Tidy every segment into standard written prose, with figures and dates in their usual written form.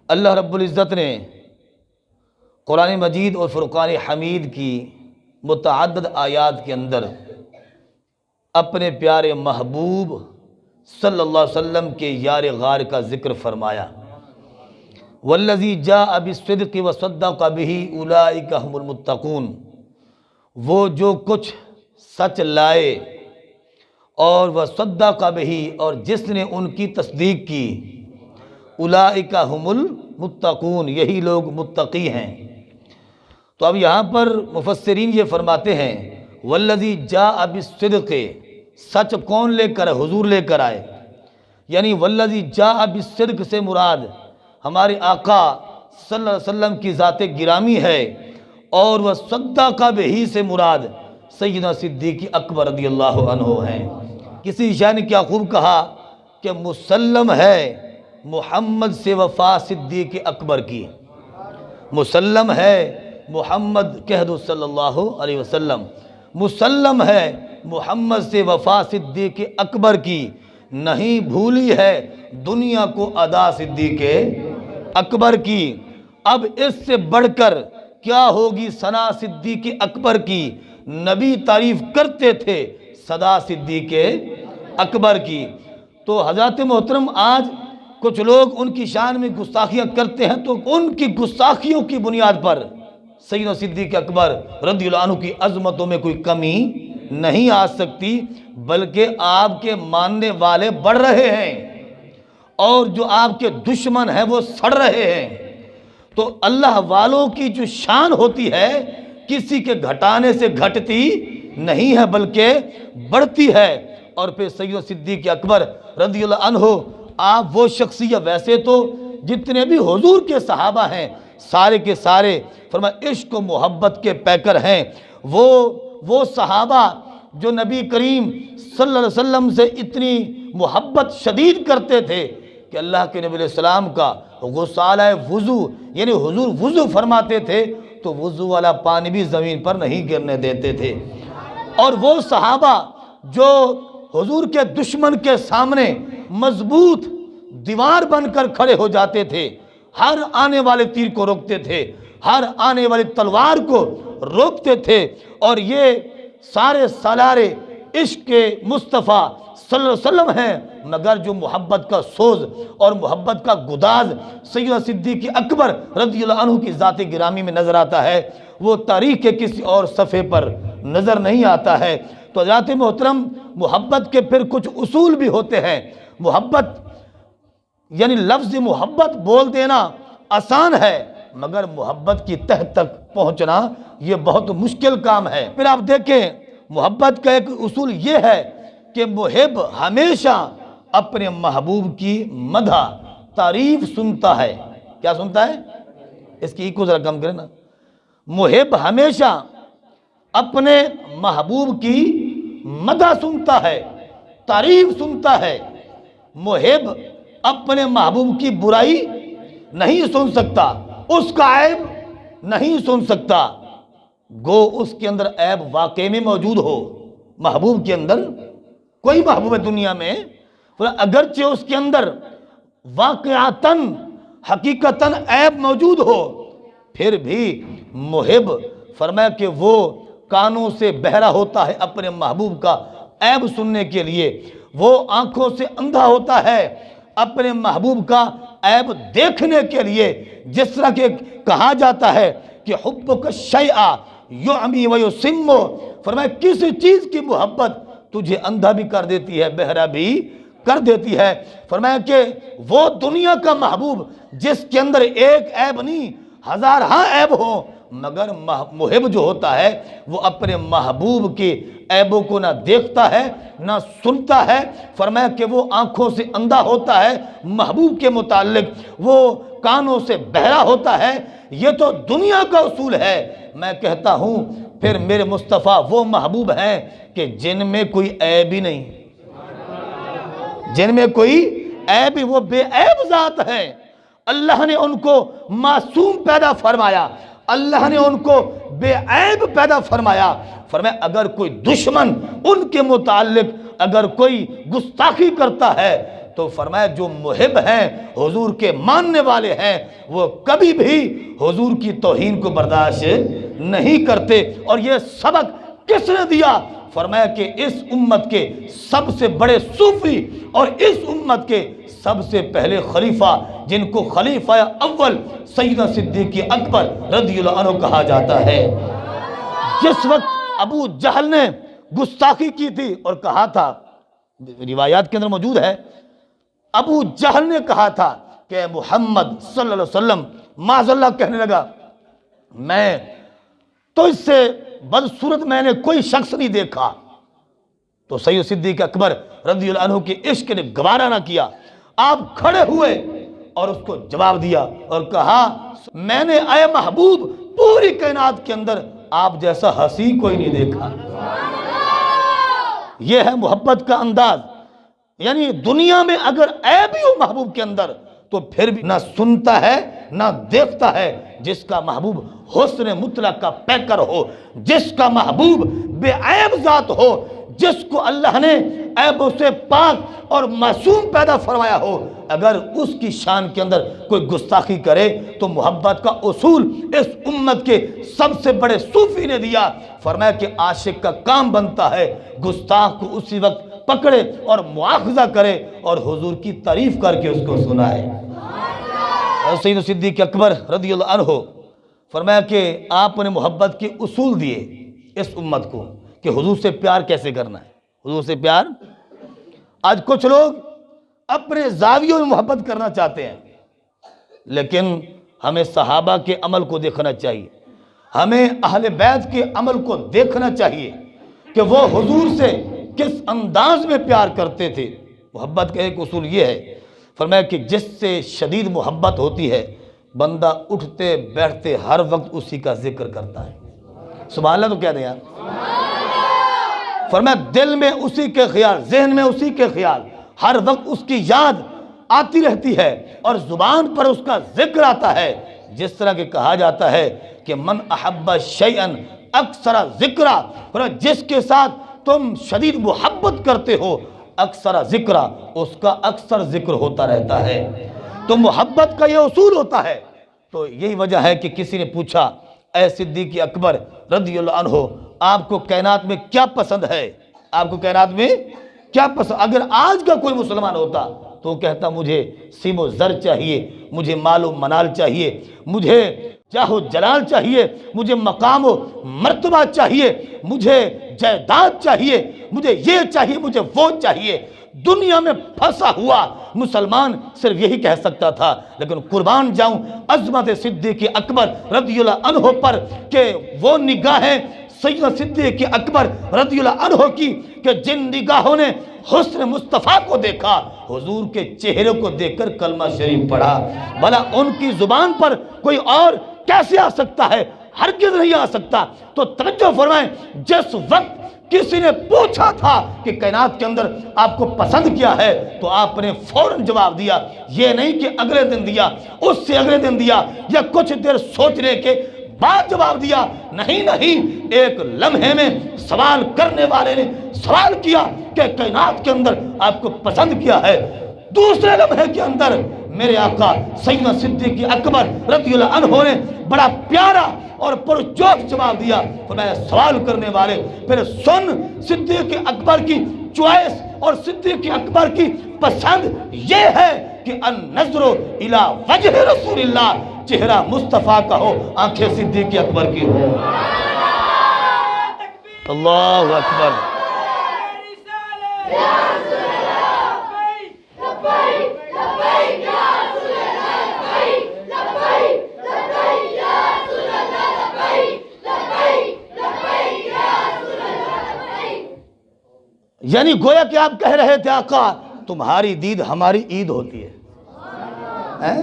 اللہ رب العزت نے قرآن مجید اور فرقان حمید کی متعدد آیات کے اندر اپنے پیارے محبوب صلی اللہ علیہ وسلم کے یار غار کا ذکر فرمایا۔ والذی جاء بالصدق وصدق بہ اولئک هم المتقون، وہ جو کچھ سچ لائے اور وصدق بہ، اور جس نے ان کی تصدیق کی، اولئک هم المتقون، یہی لوگ متقی ہیں۔ تو اب یہاں پر مفسرین یہ فرماتے ہیں والذی جاء بالصدق، سچ کون لے کر؟ حضور لے کر آئے، یعنی والذی جاء بالصدق سے مراد ہمارے آقا صلی اللہ علیہ وسلم کی ذات گرامی ہے، اور وہ صدق بہ سے مراد سیدنا صدیق اکبر رضی اللہ عنہ ہیں۔ کسی شاعر نے کیا خوب کہا کہ مسلم ہے محمد سے وفا صدیق اکبر کی، مسلم ہے محمد کہہ دو صلی اللہ علیہ وسلم، مسلم ہے محمد سے وفا صدیق اکبر کی، نہیں بھولی ہے دنیا کو ادا صدیق اکبر کی۔ اب اس سے بڑھ کر کیا ہوگی ثنا صدیق اکبر کی؟ نبی تعریف کرتے تھے صدا صدیق اکبر کی۔ تو حضرات محترم، آج کچھ لوگ ان کی شان میں گستاخیاں کرتے ہیں، تو ان کی گستاخیوں کی بنیاد پر سیدنا صدیق اکبر رضی اللہ عنہ کی عظمتوں میں کوئی کمی نہیں آ سکتی، بلکہ آپ کے ماننے والے بڑھ رہے ہیں اور جو آپ کے دشمن ہیں وہ سڑ رہے ہیں۔ تو اللہ والوں کی جو شان ہوتی ہے کسی کے گھٹانے سے گھٹتی نہیں ہے بلکہ بڑھتی ہے۔ اور پھر سیدنا صدیق اکبر رضی اللہ عنہ، آپ وہ شخصیت، ویسے تو جتنے بھی حضور کے صحابہ ہیں سارے کے سارے فرمایا عشق و محبت کے پیکر ہیں۔ وہ صحابہ جو نبی کریم صلی اللہ علیہ وسلم سے اتنی محبت شدید کرتے تھے کہ اللہ کے نبی علیہ السلام کا غسالہ وضو، یعنی حضور وضو فرماتے تھے تو وضو والا پانی بھی زمین پر نہیں گرنے دیتے تھے۔ اور وہ صحابہ جو حضور کے دشمن کے سامنے مضبوط دیوار بن کر کھڑے ہو جاتے تھے، ہر آنے والے تیر کو روکتے تھے، ہر آنے والی تلوار کو روکتے تھے، اور یہ سارے سالارے عشق مصطفیٰ صلی اللہ علیہ وسلم ہیں، مگر جو محبت کا سوز اور محبت کا گداز سیدنا صدیق اکبر رضی اللہ عنہ کی ذات گرامی میں نظر آتا ہے، وہ تاریخ کے کسی اور صفحے پر نظر نہیں آتا ہے۔ تو حضرات محترم، محبت کے پھر کچھ اصول بھی ہوتے ہیں۔ محبت یعنی لفظ محبت بول دینا آسان ہے، مگر محبت کی تہ تک پہنچنا یہ بہت مشکل کام ہے۔ پھر آپ دیکھیں محبت کا ایک اصول یہ ہے کہ محب ہمیشہ اپنے محبوب کی مدح تعریف سنتا ہے۔ کیا سنتا ہے؟ اس کی ایک ذرا کم کریں نا۔ محب ہمیشہ اپنے محبوب کی مدح سنتا ہے، تعریف سنتا ہے۔ محب اپنے محبوب کی برائی نہیں سن سکتا، اس کا عیب نہیں سن سکتا، گو اس کے اندر عیب واقعی میں موجود ہو۔ محبوب کے اندر، کوئی محبوب ہے دنیا میں، اگرچہ اس کے اندر واقعتاً حقیقتاً عیب موجود ہو، پھر بھی محب فرمایا کہ وہ کانوں سے بہرا ہوتا ہے اپنے محبوب کا عیب سننے کے لیے، وہ آنکھوں سے اندھا ہوتا ہے اپنے محبوب کا عیب دیکھنے کے لیے۔ جس طرح کہ کہا جاتا ہے کہ حبک الشیء یعمی ویصم، فرمایا کسی چیز کی محبت تجھے اندھا بھی کر دیتی ہے، بہرا بھی کر دیتی ہے۔ فرمایا کہ وہ دنیا کا محبوب جس کے اندر ایک عیب نہیں ہزارہا عیب ہو، مگر محب جو ہوتا ہے وہ اپنے محبوب کے عیبوں کو نہ دیکھتا ہے نہ سنتا ہے۔ فرمایا کہ وہ آنکھوں سے اندھا ہوتا ہے محبوب کے متعلق، وہ کانوں سے بہرا ہوتا ہے۔ یہ تو دنیا کا اصول ہے۔ میں کہتا ہوں پھر میرے مصطفیٰ وہ محبوب ہیں کہ جن میں کوئی عیب ہی نہیں، جن میں کوئی عیب ہی، وہ بے عیب ذات ہے۔ اللہ نے ان کو معصوم پیدا فرمایا، اللہ نے ان کو بے عیب پیدا فرمایا۔ فرمایا اگر کوئی دشمن ان کے متعلق اگر کوئی گستاخی کرتا ہے تو فرمایا جو محب ہیں حضور کے ماننے والے ہیں وہ کبھی بھی حضور کی توہین کو برداشت نہیں کرتے۔ اور یہ سبق کس نے دیا؟ فرمایا کہ اس امت کے سب سے بڑے صوفی اور اس امت کے سب سے پہلے خلیفہ، جن کو خلیفہ اول سیدنا صدیق اکبر رضی اللہ عنہ کہا جاتا ہے، جس وقت ابو جہل نے گستاخی کی تھی اور کہا تھا، روایات کے اندر موجود ہے، ابو جہل نے کہا تھا کہ محمد صلی اللہ علیہ وسلم معاذ اللہ کہنے لگا میں تو اس سے بدصورت میں نے کوئی شخص نہیں دیکھا، تو سید صدیق اکبر رضی اللہ عنہ کے عشق نے گوارا نہ کیا، آپ کھڑے ہوئے اور اس کو جواب دیا اور کہا میں نے اے محبوب پوری کائنات کے اندر آپ جیسا حسین کوئی نہیں دیکھا۔ یہ ہے محبت کا انداز، یعنی دنیا میں اگر عیب بھی ہو محبوب کے اندر تو پھر بھی نہ سنتا ہے نہ دیکھتا ہے۔ جس کا محبوب حسن مطلق کا پیکر ہو، جس کا محبوب بے عیب ذات ہو، جس کو اللہ نے عیبوں سے پاک اور معصوم پیدا فرمایا ہو، اگر اس کی شان کے اندر کوئی گستاخی کرے تو محبت کا اصول اس امت کے سب سے بڑے صوفی نے دیا، فرمایا کہ عاشق کا کام بنتا ہے گستاخ کو اسی وقت پکڑے اور مواخذہ کرے اور حضور کی تعریف کر کے اس کو سنائے۔ سید صدیق اکبر رضی اللہ عنہ فرمایا کہ آپ نے محبت کے اصول دیے اس امت کو کہ حضور سے پیار کیسے کرنا ہے۔ حضور سے پیار، آج کچھ لوگ اپنے زاویوں میں محبت کرنا چاہتے ہیں، لیکن ہمیں صحابہ کے عمل کو دیکھنا چاہیے، ہمیں اہل بیت کے عمل کو دیکھنا چاہیے کہ وہ حضور سے کس انداز میں پیار کرتے تھے۔ محبت کا ایک اصول یہ ہے، فرمایا کہ جس سے شدید محبت ہوتی ہے بندہ اٹھتے بیٹھتے ہر وقت اسی کا ذکر کرتا ہے۔ سبحان اللہ تو کہہ دیں یار۔ فرمایا دل میں اسی کے خیال، ذہن میں اسی کے خیال، ہر وقت اس کی یاد آتی رہتی ہے اور زبان پر اس کا ذکر آتا ہے۔ جس طرح کہ کہا جاتا ہے کہ من احب شیئا اکثر ذکرہ، جس کے ساتھ تم شدید محبت کرتے ہو اکثر ذکرہ، اس کا اکثر ذکر ہوتا رہتا ہے۔ تو محبت کا یہ اصول ہوتا ہے۔ تو یہی وجہ ہے کہ کسی نے پوچھا اے صدیق اکبر رضی اللہ عنہ آپ کو کائنات میں کیا پسند ہے؟ آپ کو کائنات میں کیا پسند؟ اگر آج کا کوئی مسلمان ہوتا تو وہ کہتا مجھے سیم و زر چاہیے، مجھے مال و منال چاہیے، مجھے جاہ و جلال چاہیے، مجھے مقام و مرتبہ چاہیے، مجھے جائیداد چاہیے، مجھے یہ چاہیے، مجھے وہ چاہیے۔ دنیا میں پھنسا ہوا مسلمان صرف یہی کہہ سکتا تھا، لیکن قربان جاؤں عظمت صدیق اکبر رضی اللہ عنہ پر کہ وہ نگاہیں سیدنا صدیق اکبر رضی اللہ عنہ کی کہ جن نگاہوں نے حسن مصطفیٰ کو دیکھا، حضور کے چہرے کو دیکھ کر کلمہ شریف پڑھا، بھلا ان کی زبان پر کوئی اور کیسے آ سکتا ہے؟ ہرگز نہیں آ سکتا۔ تو توجہ فرمائیں، جس وقت کسی نے پوچھا تھا کہ کائنات کے اندر آپ کو پسند کیا ہے تو آپ نے فوراً جواب دیا، یہ نہیں کہ اگلے دن دیا، اس سے اگلے دن دیا، یا کچھ دیر سوچنے کے بعد جواب دیا، نہیں، ایک لمحے میں سوال کرنے والے نے سوال کیا کہ کائنات کے اندر آپ کو پسند کیا ہے، دوسرے لمحے کے اندر میرے آقا سیدنا صدیق اکبر رضی اللہ عنہ نے بڑا پیارا اور پرجوش جواب دیا۔ فرمایا سوال کرنے والے پھر سن، صدیق اکبر کی چوائس اور صدیق اکبر کی پسند یہ ہے کہ النظر الی وجہ رسول اللہ، چہرہ مصطفیٰ کا ہو، آنکھیں صدیق اکبر کی ہو۔ اللہ اکبر۔ یعنی گویا کہ آپ کہہ رہے تھے آقا تمہاری دید ہماری عید ہوتی ہے۔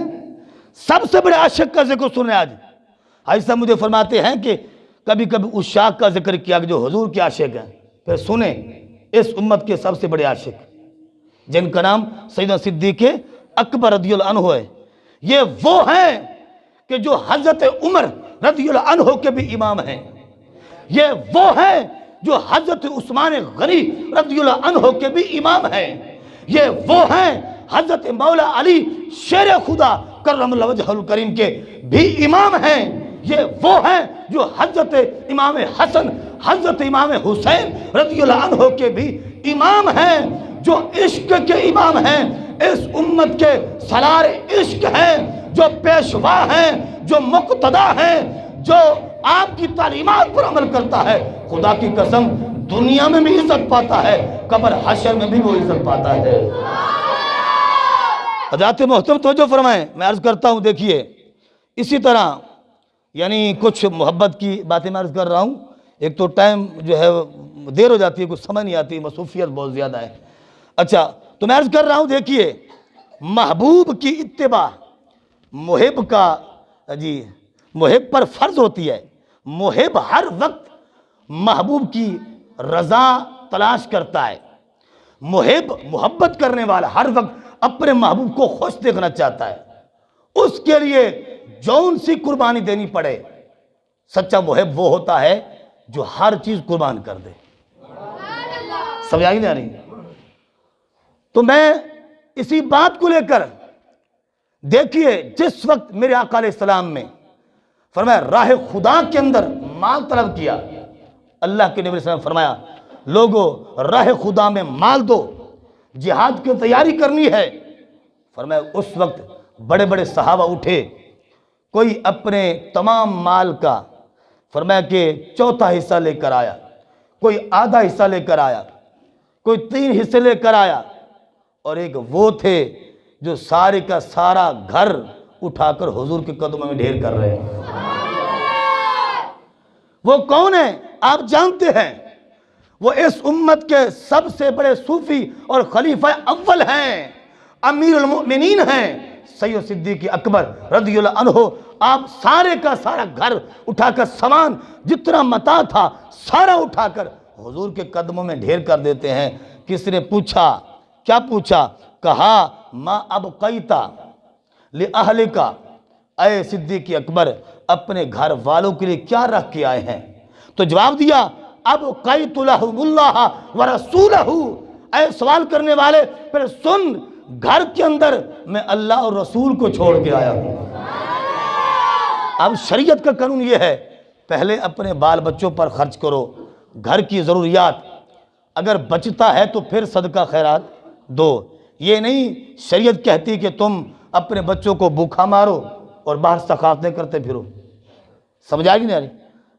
سب سے بڑے عاشق کا ذکر سنیں آج۔ ایسا مجھے فرماتے ہیں کہ کبھی کبھی اس شاخ کا ذکر کیا کہ جو حضور کے عاشق ہیں، پھر سنیں اس امت کے سب سے بڑے عاشق جن کا نام سیدنا صدیق اکبر رضی اللہ عنہ ہے، یہ وہ ہیں کہ جو حضرت عمر رضی اللہ عنہ کے بھی امام ہیں، یہ وہ ہیں جو حضرت عثمان غنی رضی اللہ عنہ کے بھی امام ہیں، یہ وہ ہیں حضرت مولا علی شیر خدا کرم اللہ وجہ الکریم کے بھی امام ہیں۔ یہ وہ ہیں جو حضرت امام حسن، حضرت امام حسین رضی اللہ عنہ کے بھی امام ہیں، جو عشق کے امام ہیں، اس امت کے سالار عشق ہیں، جو پیشوا ہیں، جو مقتدا ہیں، جو آپ کی تعلیمات پر عمل کرتا ہے، خدا کی قسم دنیا میں بھی عزت پاتا ہے، قبر حشر میں بھی وہ عزت پاتا ہے۔ حضرات محترم توجہ فرمائیں، میں عرض کرتا ہوں، دیکھیے اسی طرح یعنی کچھ محبت کی باتیں میں عرض کر رہا ہوں، ایک تو ٹائم جو ہے دیر ہو جاتی ہے، کچھ سمجھ نہیں آتی، مصروفیت بہت زیادہ ہے۔ اچھا تو میں عرض کر رہا ہوں، دیکھیے محبوب کی اتباع محب کا محب پر فرض ہوتی ہے۔ محب ہر وقت محبوب کی رضا تلاش کرتا ہے۔ محبت کرنے والا ہر وقت اپنے محبوب کو خوش دیکھنا چاہتا ہے، اس کے لیے جون سی قربانی دینی پڑے۔ سچا محب وہ ہوتا ہے جو ہر چیز قربان کر دے۔ سمجھ آئی نہیں؟ تو میں اسی بات کو لے کر دیکھیے، جس وقت میرے آقا علیہ السلام میں فرمایا راہ خدا کے اندر مال طلب کیا، اللہ کے نبی علیہ السلام فرمایا لوگوں راہ خدا میں مال دو، جہاد کی تیاری کرنی ہے۔ فرمایا اس وقت بڑے بڑے صحابہ اٹھے، کوئی اپنے تمام مال کا فرمایا کہ چوتھا حصہ لے کر آیا، کوئی آدھا حصہ لے کر آیا، کوئی 3 حصے لے کر آیا، اور ایک وہ تھے جو سارے کا سارا گھر اٹھا کر حضور کے قدموں میں ڈھیر کر رہے ہیں۔ وہ کون ہیں آپ جانتے ہیں؟ وہ اس امت کے سب سے بڑے صوفی اور خلیفہ اول ہیں، امیر المؤمنین ہیں، سید صدیق اکبر رضی اللہ عنہ۔ آپ سارے کا سارا گھر اٹھا کر، سامان جتنا متاع تھا سارا اٹھا کر حضور کے قدموں میں ڈھیر کر دیتے ہیں۔ کس نے پوچھا؟ کیا پوچھا؟ کہا ما ابقیتا لأہلک، اے صدیق اکبر اپنے گھر والوں کے لیے کیا رکھ کے آئے ہیں؟ تو جواب دیا ابقیت لہم اللہ ورسولہ۔ اے سوال کرنے والے پھر سن، گھر کے اندر میں اللہ اور رسول کو چھوڑ کے آیا ہوں۔ اب شریعت کا قانون یہ ہے، پہلے اپنے بال بچوں پر خرچ کرو، گھر کی ضروریات، اگر بچتا ہے تو پھر صدقہ خیرات دو۔ یہ نہیں شریعت کہتی کہ تم اپنے بچوں کو بھوکا مارو اور باہر ثقافتیں کرتے پھرو۔ سمجھ آئی نہیں آ رہی؟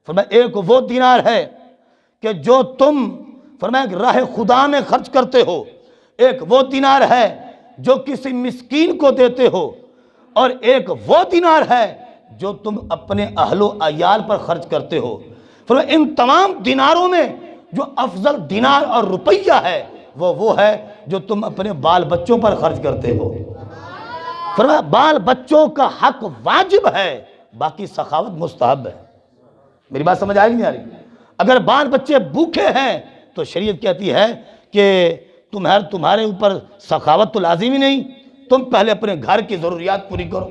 فرمایا ایک وہ دینار ہے کہ جو تم فرمایا راہ خدا میں خرچ کرتے ہو، ایک وہ دینار ہے جو کسی مسکین کو دیتے ہو، اور ایک وہ دینار ہے جو تم اپنے اہل و عیال پر خرچ کرتے ہو۔ فرمایا ان تمام دیناروں میں جو افضل دینار اور روپیہ ہے وہ ہے جو تم اپنے بال بچوں پر خرچ کرتے ہو۔ فرمایا بال بچوں کا حق واجب ہے، باقی سخاوت مستحب ہے۔ میری بات سمجھ آئی نہیں آ رہی؟ اگر بال بچے بھوکے ہیں تو شریعت کہتی ہے کہ تمہارے اوپر سخاوت تو لازمی نہیں، تم پہلے اپنے گھر کی ضروریات پوری کرو۔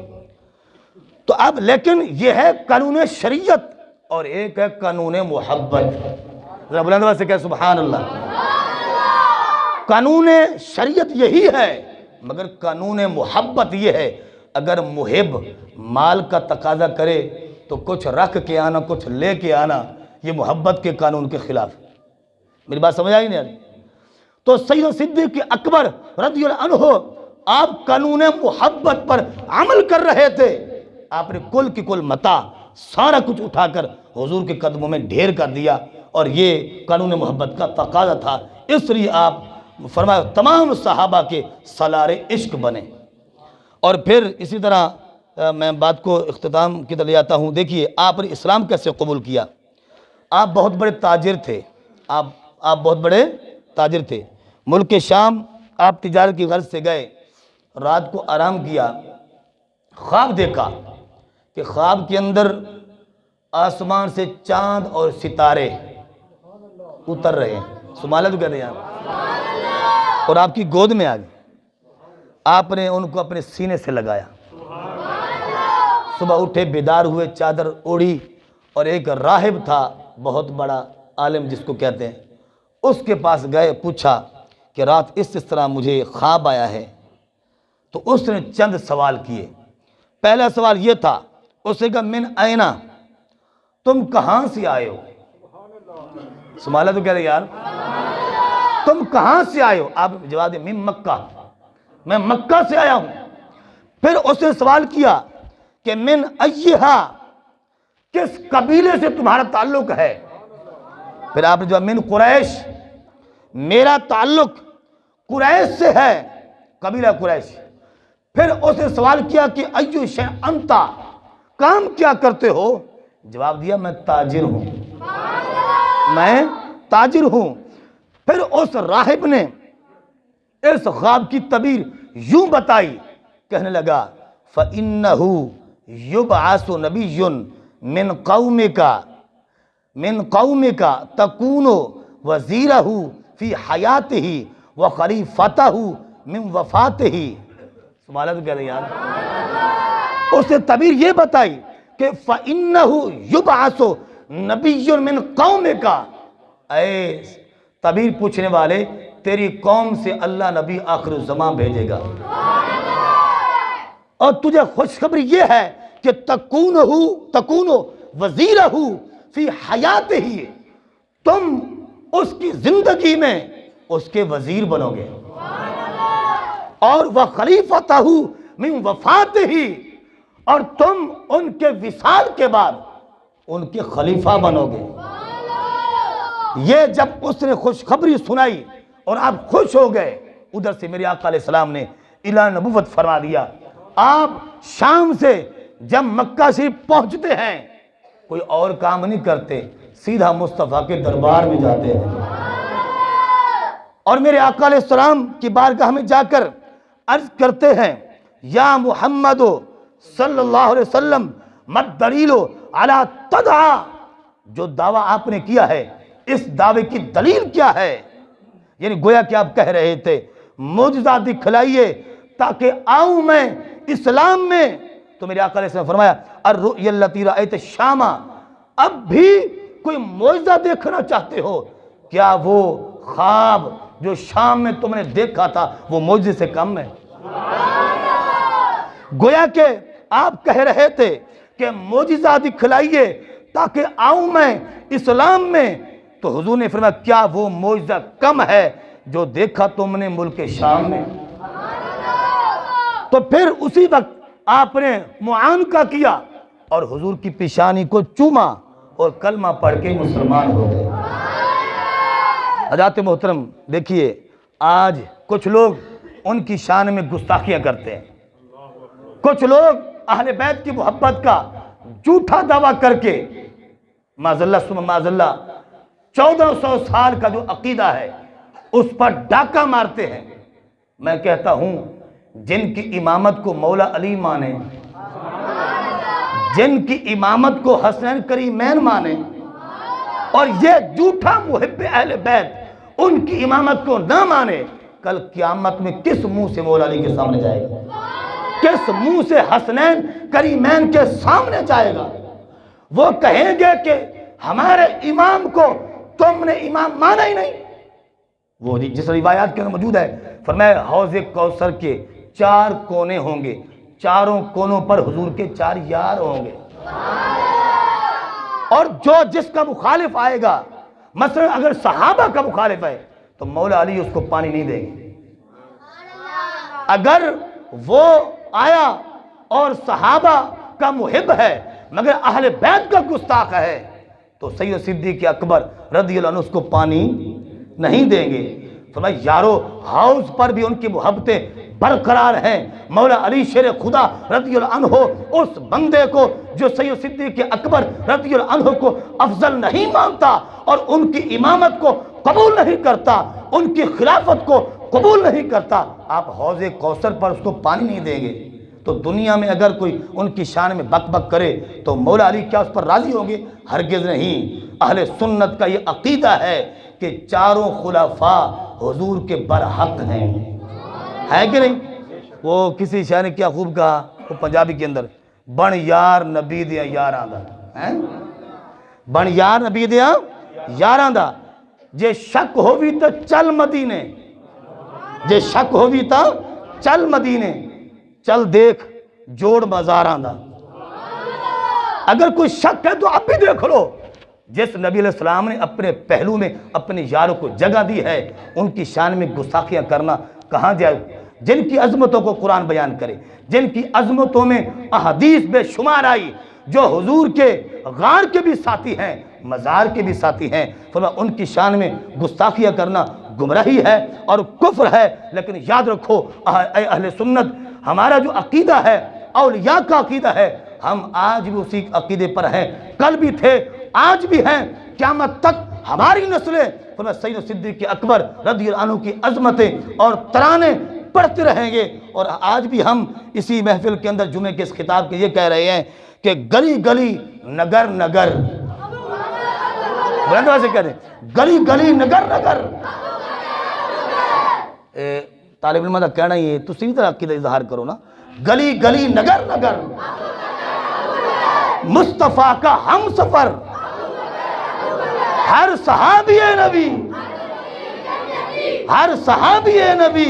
تو اب لیکن یہ ہے قانون شریعت اور ایک ہے قانون محبت۔ ذرا بلند آواز سے کہہ سبحان اللہ۔ قانون شریعت یہی ہے، مگر قانون محبت یہ ہے، اگر محب مال کا تقاضا کرے تو کچھ رکھ کے آنا، کچھ لے کے آنا، یہ محبت کے قانون کے خلاف۔ میری بات سمجھ آئی نہیں آئی؟ تو سید صدیق اکبر رضی اللہ عنہ آپ قانون محبت پر عمل کر رہے تھے۔ آپ نے کل کی کل متاع سارا کچھ اٹھا کر حضور کے قدموں میں ڈھیر کر دیا، اور یہ قانون محبت کا تقاضا تھا، اس لیے آپ فرمایا تمام صحابہ کے سالار عشق بنے۔ اور پھر اسی طرح میں بات کو اختتام کی طرف لے آتا ہوں۔ دیکھیے آپ نے اسلام کیسے قبول کیا۔ آپ بہت بڑے تاجر تھے، آپ بہت بڑے تاجر تھے، ملک شام آپ تجارت کی غرض سے گئے، رات کو آرام کیا، خواب دیکھا کہ خواب کے اندر آسمان سے چاند اور ستارے اتر رہے ہیں، سبحان اللہ کہتے ہیں آپ، اور آپ کی گود میں آ گئے، آپ نے ان کو اپنے سینے سے لگایا، صبح اٹھے بیدار ہوئے، چادر اوڑھی، اور ایک راہب تھا بہت بڑا عالم جس کو کہتے ہیں، اس کے پاس گئے، پوچھا کہ رات اس طرح مجھے خواب آیا ہے، تو اس نے چند سوال کیے. پہلا سوال یہ تھا، اس نے کہا من اینا، تم کہاں سے آئے ہو؟ سمالا تو کہہ رہے یار تم کہاں سے آئے ہو؟ آپ جواب دیں من مکہ، میں مکہ سے آیا ہوں. پھر اس نے سوال کیا کہ من ایہا، کس قبیلے سے تمہارا تعلق ہے؟ پھر آپ نے جواب من قریش، میرا تعلق قریش سے ہے، قبیلہ قریش. پھر اس نے سوال کیا کہ ایو شیء انتا، کام کیا کرتے ہو؟ جواب دیا میں تاجر ہوں، میں تاجر ہوں. پھر اس راہب نے اس خواب کی تعبیر یوں بتائی، کہنے لگا فَإِنَّهُ يُبْعَثُ نَبِيٌّ مِّن قَوْمِكَ تَكُونُ وَزِيرَهُ فِي حَيَاتِهِ وَخَلِيفَتَهُ مِن وَفَاتِهِ. سبحان اللہ تو کہہ رہے یار اس نے تعبیر یہ بتائی کہ فَإِنَّهُ يُبْعَثُ نَبِيٌّ مِّن قَوْمِكَ، اے تعبیر پوچھنے والے، تیری قوم سے اللہ نبی آخر الزمان بھیجے گا، اور تجھے خوشخبری یہ ہے کہ تکون وزیرہ فی حیاتہ، تم اس کی زندگی میں اس کے وزیر بنو گے، اور وخلیفتہ من وفاتہ، اور تم ان کے وصال کے بعد ان کے خلیفہ بنو گے. یہ جب اس نے خوشخبری سنائی اور آپ خوش ہو گئے، ادھر سے میرے آقا علیہ السلام نے اعلان نبوت فرما دیا. آپ شام سے جب مکہ شریف پہنچتے ہیں کوئی اور کام نہیں کرتے، سیدھا مصطفیٰ کے دربار میں جاتے ہیں، اور میرے آقا علیہ السلام کی بارگاہ میں جا کر عرض کرتے ہیں یا محمد صلی اللہ علیہ وسلم مد دلیل علی تدعا، جو دعویٰ آپ نے کیا ہے اس دعوے کی دلیل کیا ہے؟ یعنی گویا کہ آپ کہہ رہے تھے معجزہ دکھلائیے تاکہ آؤں میں اسلام میں. تو میرے آقا علیہ السلام نے فرمایا الرؤیا التی رأیت الشام، اب بھی کوئی معجزہ دیکھنا چاہتے ہو؟ کیا وہ خواب جو شام میں تم نے دیکھا تھا وہ معجزے سے کم ہے؟ گویا کہ آپ کہہ رہے تھے کہ معجزہ دکھلائیے تاکہ آؤں میں اسلام میں، تو حضور نے فرمایا کیا وہ معجزہ کم ہے جو دیکھا تم نے ملک شام میں؟ تو پھر اسی وقت آپ نے معانقہ کیا اور حضور کی پیشانی کو چوما اور کلمہ پڑھ کے مسلمان ہو گئے. حضرات محترم دیکھیے، آج کچھ لوگ ان کی شان میں گستاخیاں کرتے ہیں، کچھ لوگ اہل بیت کی محبت کا جھوٹا دعویٰ کر کے معاذ اللہ 1400 سال کا جو عقیدہ ہے اس پر ڈاکہ مارتے ہیں. میں کہتا ہوں جن کی امامت کو مولا علی مانے، جن کی امامت کو حسنین کریمین مانے، اور یہ جھوٹا محب اہل بیت ان کی امامت کو نہ مانے، کل قیامت میں کس منہ سے مولا علی کے سامنے جائے گا؟ کس منہ سے حسنین کریمین کے سامنے جائے گا؟ وہ کہیں گے کہ ہمارے امام کو تم نے امام مانا ہی نہیں. وہ جس روایات کے اندر موجود ہے، فرمایا حوض کوثر کے 4 کونے ہوں گے، چاروں کونوں پر حضور کے 4 یار ہوں گے، اور جو جس کا مخالف آئے گا، مثلا اگر صحابہ کا مخالف ہے تو مولا علی اس کو پانی نہیں دیں گے. اگر وہ آیا اور صحابہ کا محب ہے مگر اہل بیت کا گستاخ ہے تو سید صدیق اکبر رضی اللہ عنہ اس کو پانی نہیں دیں گے. فرمایا یارو حوض پر بھی ان کی محبتیں برقرار ہیں. مولا علی شیر خدا رضی اللہ عنہ اس بندے کو جو سید صدیق اکبر رضی اللہ عنہ کو افضل نہیں مانتا اور ان کی امامت کو قبول نہیں کرتا، ان کی خلافت کو قبول نہیں کرتا، آپ حوض کوثر پر اس کو پانی نہیں دیں گے. تو دنیا میں اگر کوئی ان کی شان میں بک بک کرے تو مولا علی کیا اس پر راضی ہوں گے؟ ہرگز نہیں. اہل سنت کا یہ عقیدہ ہے کہ چاروں خلفاء حضور کے برحق ہیں، ہے کہ نہیں؟ وہ کسی شاعر نے کیا خوب کہا وہ پنجابی کے اندر، بن یار نبی دیا یاراں دا، بن یار نبی دیا یاراں دا، جے شک ہووی تو چل مدینے، جے شک ہووی تو چل مدینے. چل دیکھ جوڑ مزاراں دا، اگر کوئی شک ہے تو اب بھی دیکھ لو۔ جس نبی علیہ السلام نے اپنے پہلو میں اپنے یاروں کو جگہ دی ہے، ان کی شان میں گستاخیاں کرنا کہاں جائے؟ جن کی عظمتوں کو قرآن بیان کرے، جن کی عظمتوں میں احادیث بے شمار آئی، جو حضور کے غار کے بھی ساتھی ہیں، مزار کے بھی ساتھی ہیں، فرمایا ان کی شان میں گستاخیاں کرنا گمراہی ہے اور کفر ہے۔ لیکن یاد رکھو اے اہل سنت، ہمارا جو عقیدہ ہے اولیاء کا عقیدہ ہے، ہم آج بھی اسی عقیدے پر ہیں، کل بھی تھے، آج بھی ہیں، قیامت تک ہماری نسلیں فرمایا سید صدیق اکبر رضی اللہ عنہ کی عظمتیں اور ترانے پڑھتے رہیں گے۔ اور آج بھی ہم اسی محفل کے اندر جمعے کے اس خطاب کے یہ کہہ رہے ہیں کہ گلی گلی نگر نگر، بلند آواز سے کہہ رہے ہیں، گلی گلی نگر نگر۔ طالب علمہ کا کہنا یہ تو اسی طرح عقیدہ اظہار کرو نا، گلی گلی نگر نگر، مصطفیٰ کا ہم سفر، ہر صحابی نبی، ہر صحابی نبی